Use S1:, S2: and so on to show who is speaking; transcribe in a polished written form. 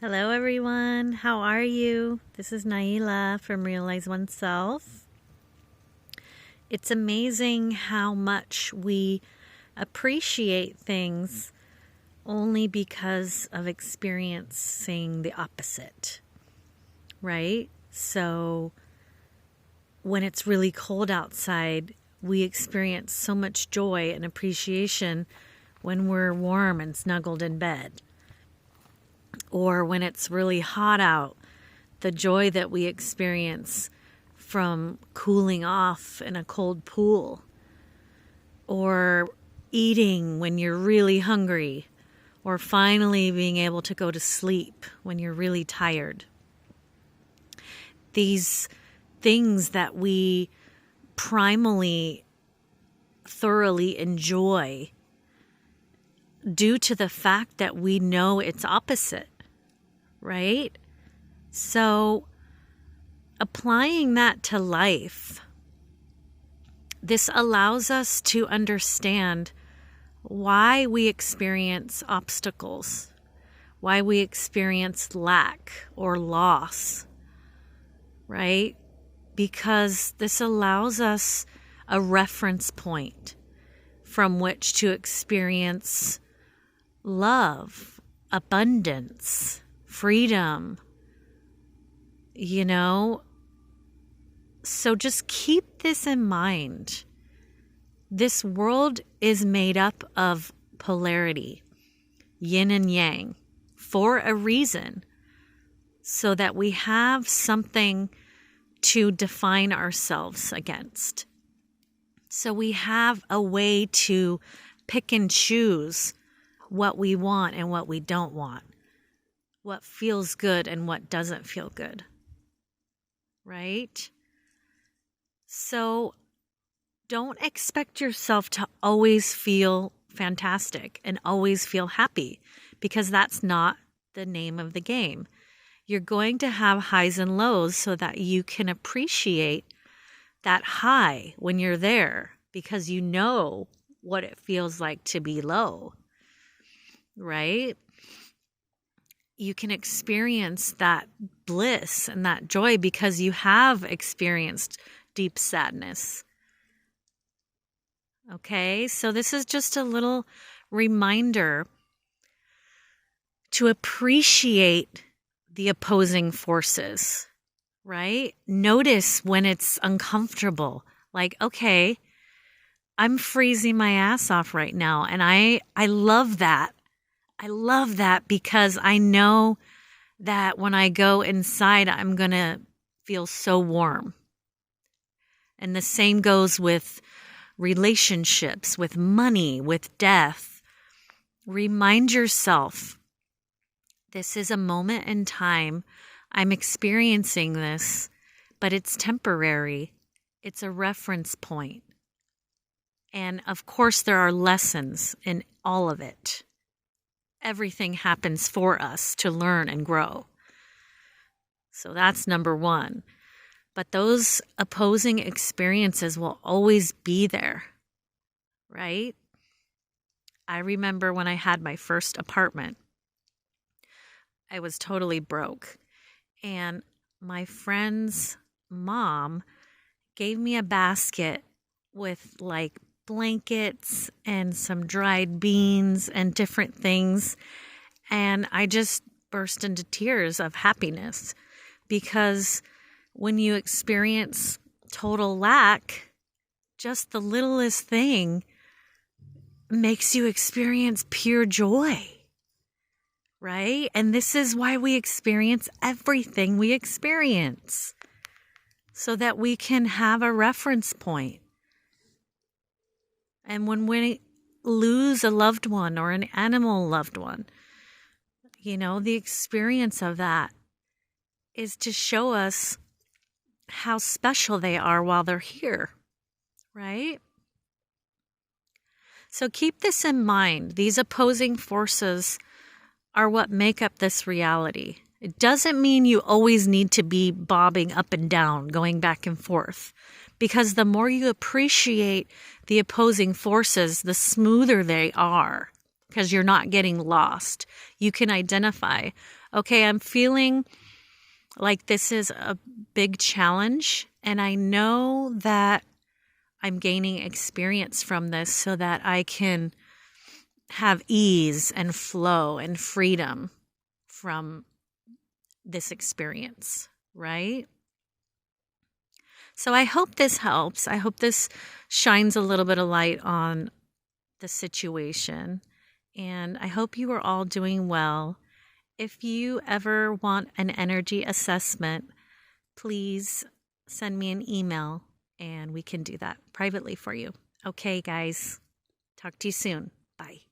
S1: Hello, everyone. How are you? This is Naila from Realize Oneself. It's amazing how much we appreciate things only because of experiencing the opposite, right? So when it's really cold outside, we experience so much joy and appreciation when we're warm and snuggled in bed. Or when it's really hot out, the joy that we experience from cooling off in a cold pool. Or eating when you're really hungry. Or finally being able to go to sleep when you're really tired. These things that we primally, thoroughly enjoy due to the fact that we know it's opposite. Right? So applying that to life, this allows us to understand why we experience obstacles, why we experience lack or loss, right? Because this allows us a reference point from which to experience love, abundance, freedom, So just keep this in mind. This world is made up of polarity, yin and yang, for a reason, so that we have something to define ourselves against. So we have a way to pick and choose what we want and what we don't want. What feels good and what doesn't feel good, right? So don't expect yourself to always feel fantastic and always feel happy, because that's not the name of the game. You're going to have highs and lows so that you can appreciate that high when you're there, because you know what it feels like to be low, right? You can experience that bliss and that joy because you have experienced deep sadness. Okay, so this is just a little reminder to appreciate the opposing forces, right? Notice when it's uncomfortable. Like, okay, I'm freezing my ass off right now, and I love that. I love that because I know that when I go inside, I'm going to feel so warm. And the same goes with relationships, with money, with death. Remind yourself, this is a moment in time. I'm experiencing this, but it's temporary. It's a reference point. And of course, there are lessons in all of it. Everything happens for us to learn and grow. So that's number one. But those opposing experiences will always be there, right? I remember when I had my first apartment, I was totally broke. And my friend's mom gave me a basket with like blankets and some dried beans and different things. And I just burst into tears of happiness, because when you experience total lack, just the littlest thing makes you experience pure joy, right? And this is why we experience everything we experience, so that we can have a reference point. And when we lose a loved one or an animal loved one, the experience of that is to show us how special they are while they're here, right? So keep this in mind. These opposing forces are what make up this reality. It doesn't mean you always need to be bobbing up and down, going back and forth, because the more you appreciate the opposing forces, the smoother they are because you're not getting lost. You can identify, okay, I'm feeling like this is a big challenge, and I know that I'm gaining experience from this so that I can have ease and flow and freedom from this experience, right? So I hope this helps. I hope this shines a little bit of light on the situation. And I hope you are all doing well. If you ever want an energy assessment, please send me an email and we can do that privately for you. Okay, guys. Talk to you soon. Bye.